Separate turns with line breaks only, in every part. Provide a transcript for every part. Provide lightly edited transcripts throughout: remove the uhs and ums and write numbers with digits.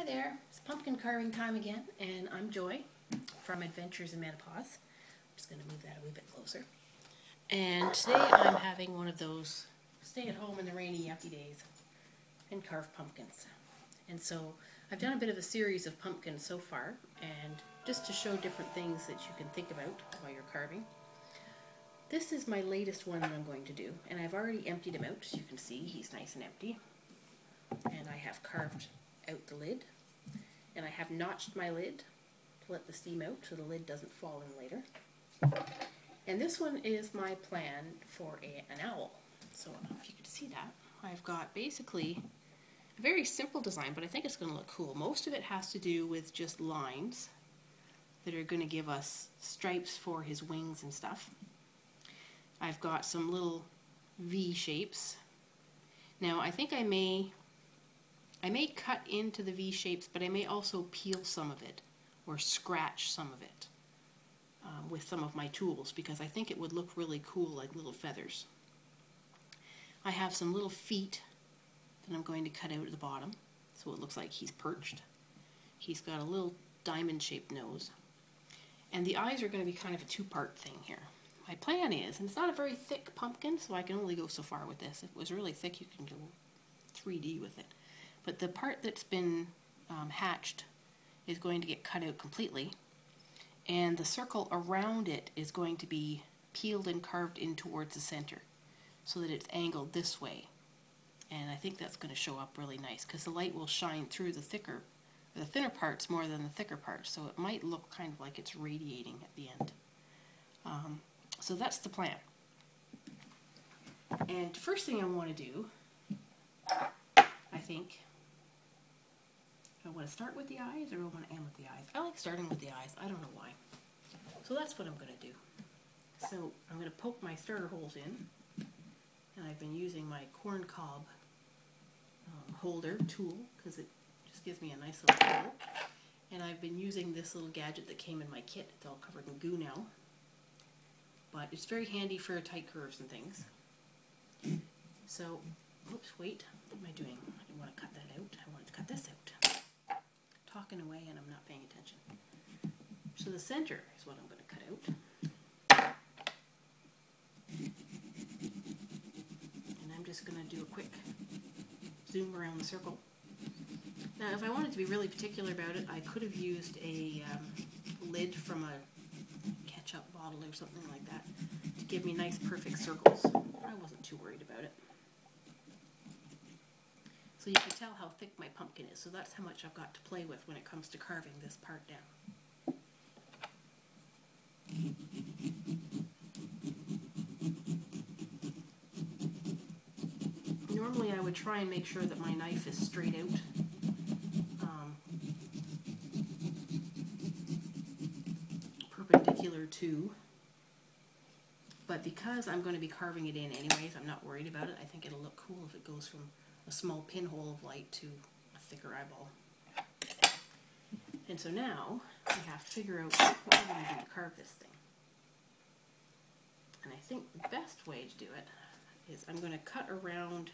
Hi there, it's pumpkin carving time again, and I'm Joy from Adventures in Menopause. I'm just going to move that a wee bit closer. And today I'm having one of those stay at home in the rainy, yucky days and carve pumpkins. And so I've done a bit of a series of pumpkins so far, and just to show different things that you can think about while you're carving. This is my latest one that I'm going to do, and I've already emptied him out. As you can see, he's nice and empty. And I have carved out the lid, and I have notched my lid to let the steam out so the lid doesn't fall in later. And this one is my plan for an owl. So if you could see that, I've got basically a very simple design, but I think it's going to look cool. Most of it has to do with just lines that are going to give us stripes for his wings and stuff. I've got some little V shapes. Now I think I may cut into the V shapes, but I may also peel some of it or scratch some of it with some of my tools, because I think it would look really cool like little feathers. I have some little feet that I'm going to cut out at the bottom so it looks like he's perched. He's got a little diamond-shaped nose. And the eyes are going to be kind of a two-part thing here. My plan is, and it's not a very thick pumpkin, so I can only go so far with this. If it was really thick, you can go 3D with it. But the part that's been hatched is going to get cut out completely, and the circle around it is going to be peeled and carved in towards the center so that it's angled this way. And I think that's going to show up really nice because the light will shine through the thinner parts more than the thicker parts, so it might look kind of like it's radiating at the end. So that's the plan. And first thing I want to do, I think, do I want to start with the eyes or do I want to end with the eyes? I like starting with the eyes. I don't know why. So that's what I'm going to do. So I'm going to poke my starter holes in, and I've been using my corn cob holder tool because it just gives me a nice little tool. And I've been using this little gadget that came in my kit. It's all covered in goo now, but it's very handy for tight curves and things. So, oops, wait, what am I doing? I didn't want to cut that out. I wanted to cut this out. Talking away and I'm not paying attention. So the center is what I'm going to cut out. And I'm just going to do a quick zoom around the circle. Now if I wanted to be really particular about it, I could have used a lid from a ketchup bottle or something like that to give me nice perfect circles. I wasn't too worried about it. So you can tell how thick my pumpkin is, so that's how much I've got to play with when it comes to carving this part down. Normally I would try and make sure that my knife is straight out. Perpendicular to, but because I'm going to be carving it in anyways, I'm not worried about it. I think it'll look cool if it goes from a small pinhole of light to a thicker eyeball. And so now we have to figure out what we're going to do to carve this thing. And I think the best way to do it is I'm going to cut around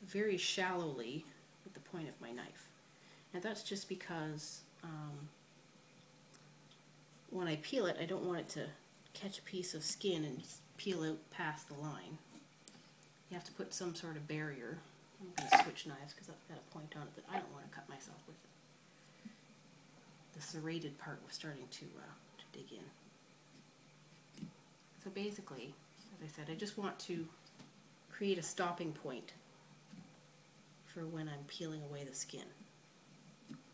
very shallowly with the point of my knife. And that's just because when I peel it, I don't want it to catch a piece of skin and just peel out past the line. You have to put some sort of barrier. I'm going to switch knives because I've got a point on it that I don't want to cut myself with it. The serrated part was starting to dig in. So basically, as I said, I just want to create a stopping point for when I'm peeling away the skin.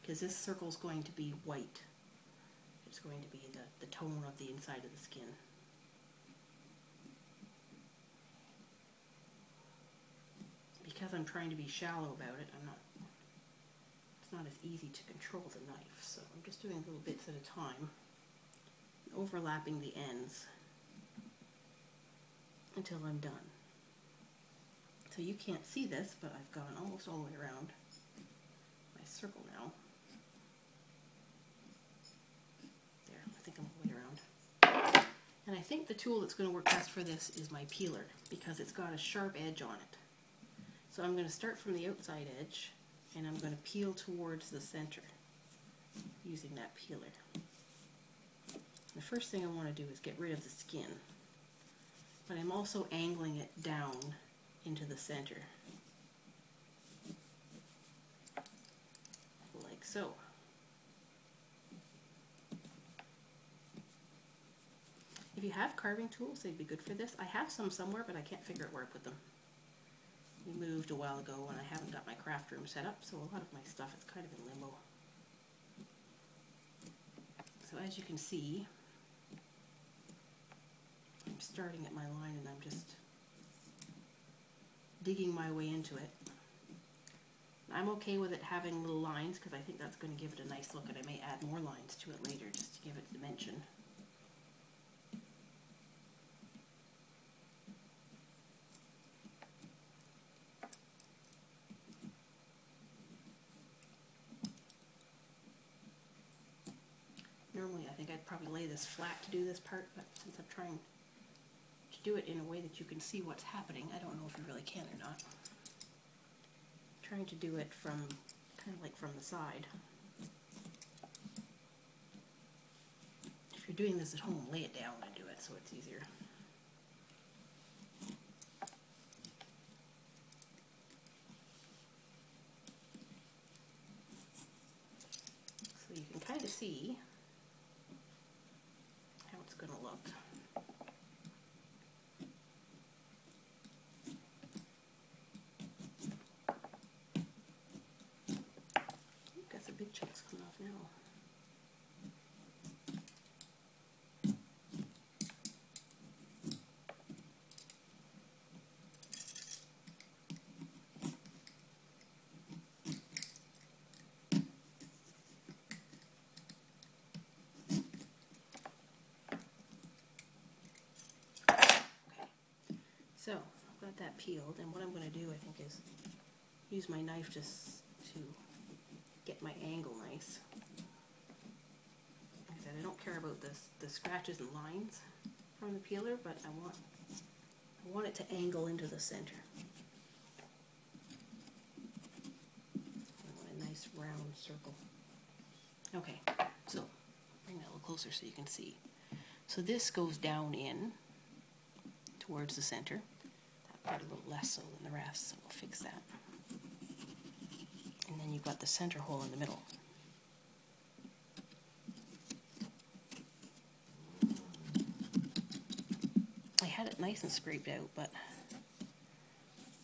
Because this circle is going to be white. It's going to be the tone of the inside of the skin. Because I'm trying to be shallow about it, it's not as easy to control the knife, so I'm just doing little bits at a time, overlapping the ends until I'm done. So you can't see this, but I've gone almost all the way around my circle now. There, I think I'm all the way around. And I think the tool that's going to work best for this is my peeler, because it's got a sharp edge on it. So I'm going to start from the outside edge and I'm going to peel towards the center using that peeler. The first thing I want to do is get rid of the skin, but I'm also angling it down into the center, like so. If you have carving tools, they'd be good for this. I have some somewhere, but I can't figure out where I put them. We moved a while ago and I haven't got my craft room set up, so a lot of my stuff is kind of in limbo. So as you can see, I'm starting at my line and I'm just digging my way into it. I'm okay with it having little lines because I think that's going to give it a nice look, and I may add more lines to it later just to give it dimension. Normally I think I'd probably lay this flat to do this part, but since I'm trying to do it in a way that you can see what's happening, I don't know if you really can or not. I'm trying to do it from, kind of like from the side. If you're doing this at home, lay it down and do it so it's easier. So you can kind of see how it's going to look. Got some big chunks coming off now. So, I've got that peeled, and what I'm going to do, I think, is use my knife just to get my angle nice. Like I said, I don't care about the scratches and lines from the peeler, but I want it to angle into the center. I want a nice round circle. Okay, so bring that a little closer so you can see. So this goes down in towards the center. That part a little less so than the rest, so we'll fix that. And then you've got the center hole in the middle. I had it nice and scraped out, but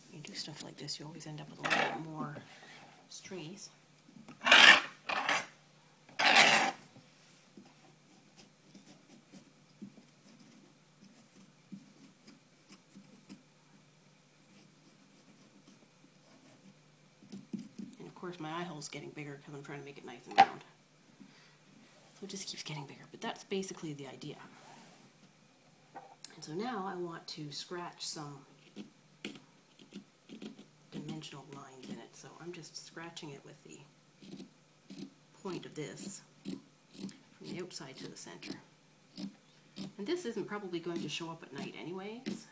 when you do stuff like this, you always end up with a little bit more strays. Of course, my eye hole's getting bigger because I'm trying to make it nice and round. So it just keeps getting bigger, but that's basically the idea. And so now I want to scratch some dimensional lines in it. So I'm just scratching it with the point of this from the outside to the center. And this isn't probably going to show up at night anyways,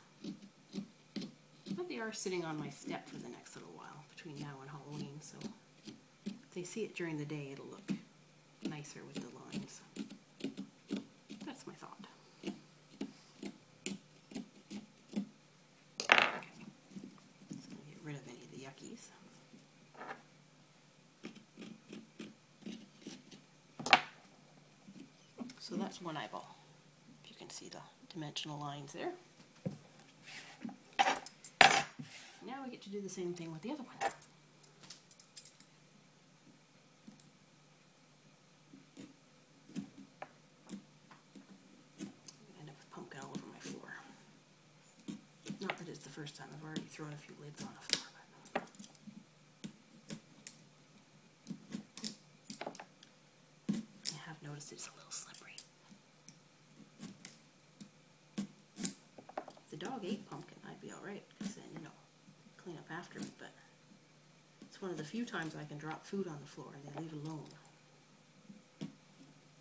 but they are sitting on my step for the next little while between now and Halloween, so if they see it during the day, it'll look nicer with the lines. That's my thought. Okay, so I'm going to get rid of any of the yuckies. So that's one eyeball, if you can see the dimensional lines there. Now we get to do the same thing with the other one. I end up with pumpkin all over my floor. Not that it's the first time. I've already thrown a few lids on the floor. But I have noticed it's a little slippery. If the dog ate pumpkin, I'd be alright, because then, you know, clean up after it, but it's one of the few times I can drop food on the floor and they leave it alone.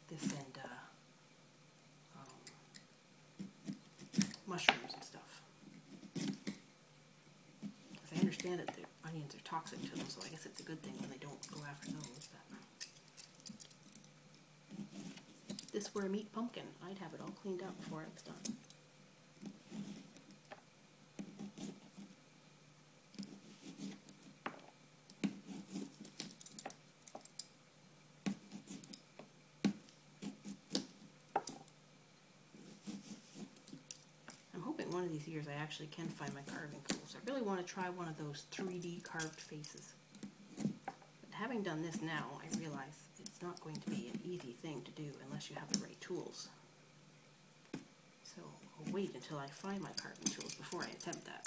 This and mushrooms and stuff. As I understand it, the onions are toxic to them, so I guess it's a good thing when they this were a meat pumpkin, I'd have it all cleaned up before it's done. I'm hoping one of these years I actually can find my carving tools. I really want to try one of those 3D carved faces. But having done this now, I realize it's not going to be an easy thing to do unless you have the right tools. So I'll wait until I find my carving tools before I attempt that.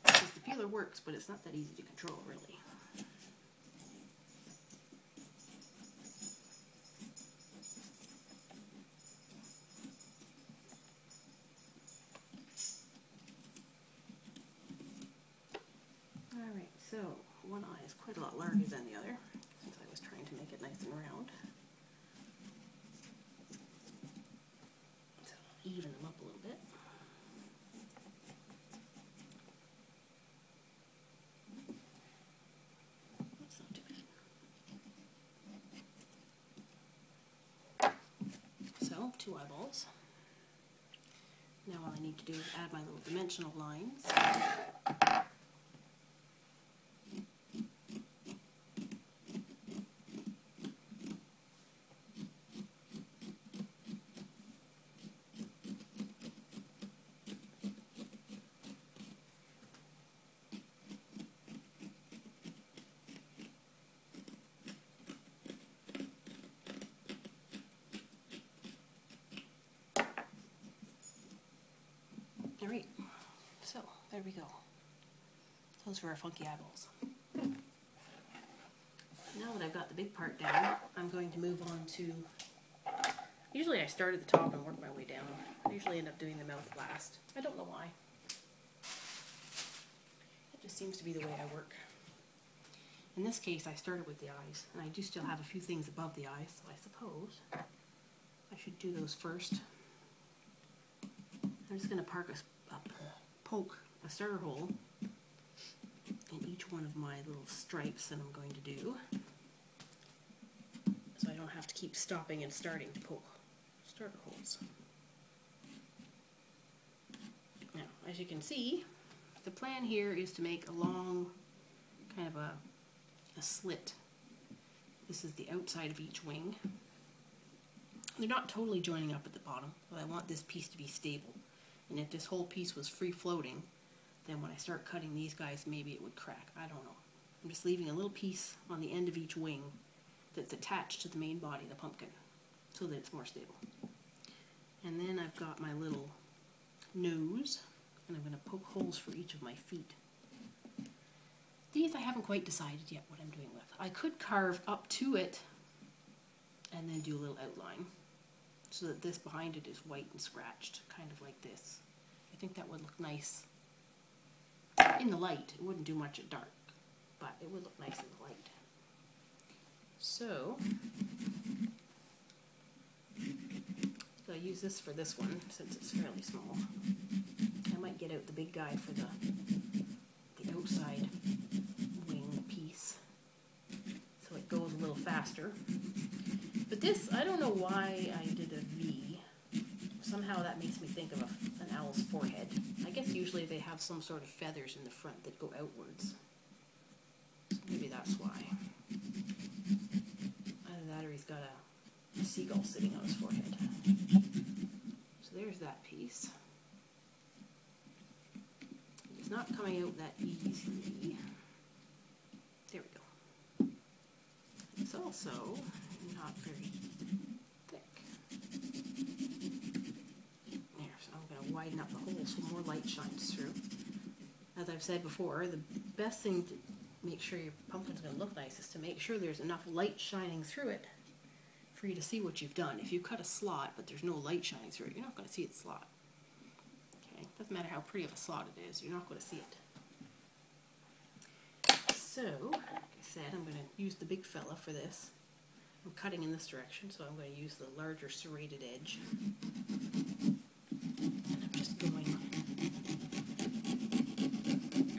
Because the peeler works, but it's not that easy to control, really. Alright, so one eye is quite a lot larger than the other, since I was trying to make it nice and round. So I'll even them up a little bit. That's not too bad. So, 2 eyeballs. Now all I need to do is add my little dimensional lines. Alright, so there we go. Those were our funky eyeballs. Now that I've got the big part down, I'm going to move on to... Usually I start at the top and work my way down. I usually end up doing the mouth last. I don't know why. It just seems to be the way I work. In this case, I started with the eyes, and I do still have a few things above the eyes, so I suppose I should do those first. I'm just going to poke a starter hole in each one of my little stripes that I'm going to do, so I don't have to keep stopping and starting to poke starter holes. Now, as you can see, the plan here is to make a long, kind of a slit. This is the outside of each wing. They're not totally joining up at the bottom, but I want this piece to be stable. And if this whole piece was free floating, then when I start cutting these guys, maybe it would crack. I don't know. I'm just leaving a little piece on the end of each wing that's attached to the main body of the pumpkin so that it's more stable. And then I've got my little nose, and I'm going to poke holes for each of my feet. These I haven't quite decided yet what I'm doing with. I could carve up to it and then do a little outline, so that this behind it is white and scratched, kind of like this. I think that would look nice in the light. It wouldn't do much at dark, but it would look nice in the light. So, I'll use this for this one, since it's fairly small. I might get out the big guy for the outside wing piece, so it goes a little faster. But this, I don't know why I did a V. Somehow that makes me think of an owl's forehead. I guess usually they have some sort of feathers in the front that go outwards. So maybe that's why. Either that or he's got a seagull sitting on his forehead. So there's that piece. It's not coming out that easily. There we go. It's also not very thick. There, so I'm going to widen up the hole so more light shines through. As I've said before, the best thing to make sure your pumpkin's going to look nice is to make sure there's enough light shining through it for you to see what you've done. If you cut a slot but there's no light shining through it, you're not going to see the slot. Okay, doesn't matter how pretty of a slot it is, you're not going to see it. So, like I said, I'm going to use the big fella for this. I'm cutting in this direction, so I'm going to use the larger serrated edge. And I'm just going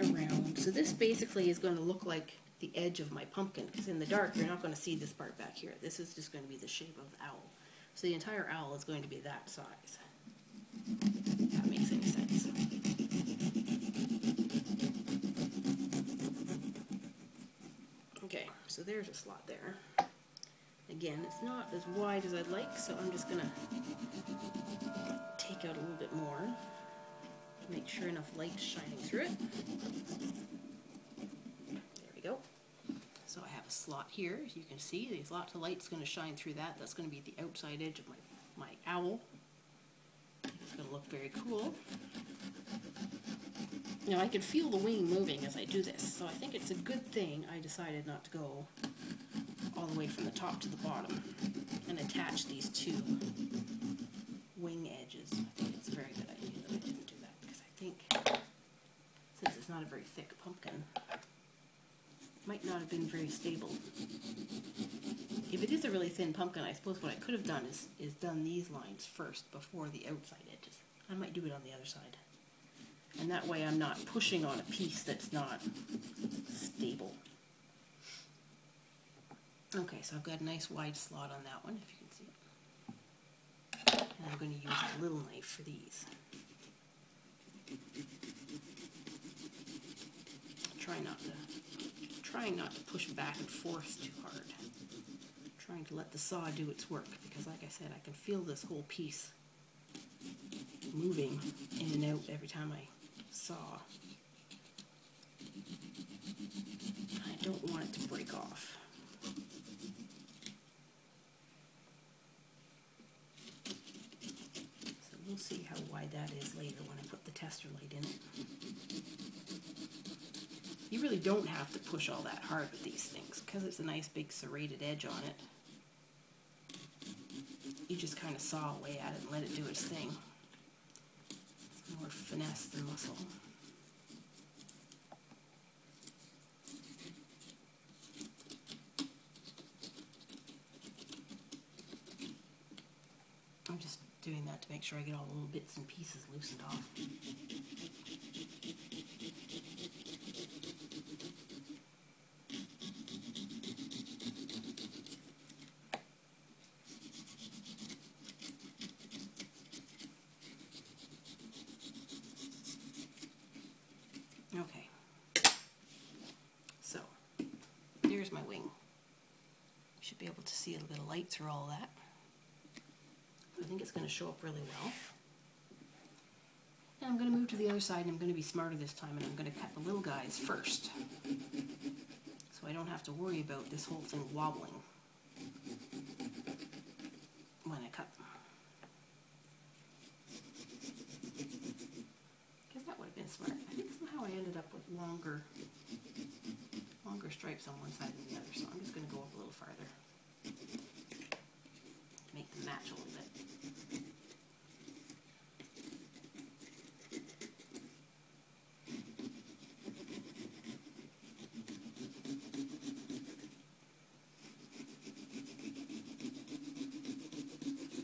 around. So this basically is going to look like the edge of my pumpkin, because in the dark you're not going to see this part back here. This is just going to be the shape of the owl. So the entire owl is going to be that size. If that makes any sense. Okay, so there's a slot there. Again, it's not as wide as I'd like, so I'm just going to take out a little bit more. Make sure enough light's shining through it. There we go. So I have a slot here, as you can see. There's lots of light's going to shine through that. That's going to be the outside edge of my owl. It's going to look very cool. Now I can feel the wing moving as I do this, so I think it's a good thing I decided not to go all the way from the top to the bottom and attach these two wing edges. I think it's a very good idea that I didn't do that, because I think since it's not a very thick pumpkin, it might not have been very stable. If it is a really thin pumpkin, I suppose what I could have done is done these lines first before the outside edges. I might do it on the other side. And that way I'm not pushing on a piece that's not stable. Okay, so I've got a nice wide slot on that one, if you can see it. And I'm going to use a little knife for these. Trying not to push back and forth too hard. Trying to let the saw do its work, because like I said, I can feel this whole piece moving in and out every time I saw. I don't want it to break off. So we'll see how wide that is later when I put the tester light in it. You really don't have to push all that hard with these things, because it's a nice big serrated edge on it. You just kind of saw away at it and let it do its thing. It's more finesse than muscle. I'm just doing that to make sure I get all the little bits and pieces loosened off. Okay, so here's my wing. You should be able to see a little bit of light through all that. I think it's going to show up really well. And I'm going to move to the other side, and I'm going to be smarter this time, and I'm going to cut the little guys first, so I don't have to worry about this whole thing wobbling when I cut them. Because that would have been smart. I think somehow I ended up with longer stripes on one side than the other, so I'm just going to go up a little farther. Make them match a little bit.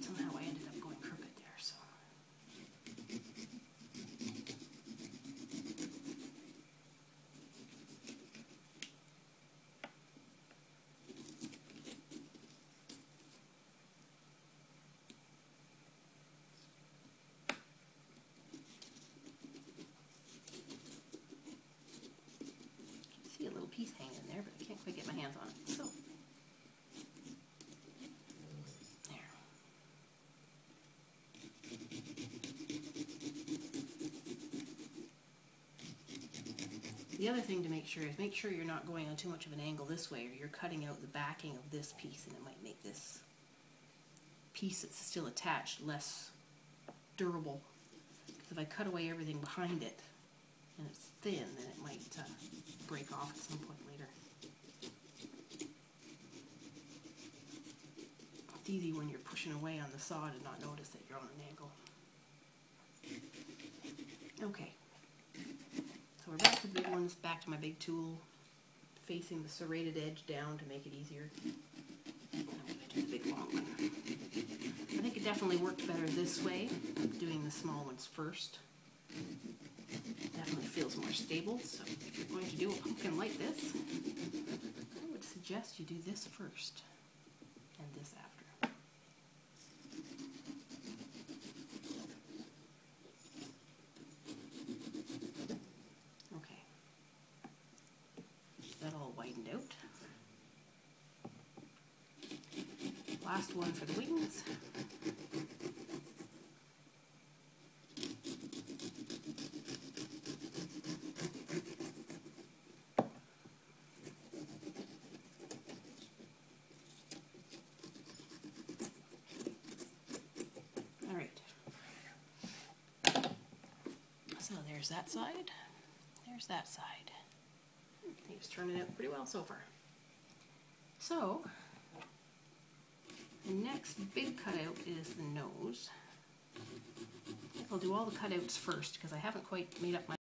Somehow I ended up going crooked there, so. See a little piece hanging in there, but I can't quite get my hands on it. So there. The other thing to make sure you're not going on too much of an angle this way, or you're cutting out the backing of this piece, and it might make this piece that's still attached less durable. Because if I cut away everything behind it and it's thin, then it might break off at some point later. It's easy when you're pushing away on the saw to not notice that you're on an angle. Okay, so we're back to the big ones, back to my big tool, facing the serrated edge down to make it easier. And I'm going to do the big long one. I think it definitely worked better this way, doing the small ones first. Definitely feels more stable, so if you're going to do a pumpkin like this, suggest you do this first and this after. Okay, that all widened out. Last one for the wings. All right. So there's that side. There's that side. It's turning out pretty well so far. So the next big cutout is the nose. I think I'll do all the cutouts first because I haven't quite made up my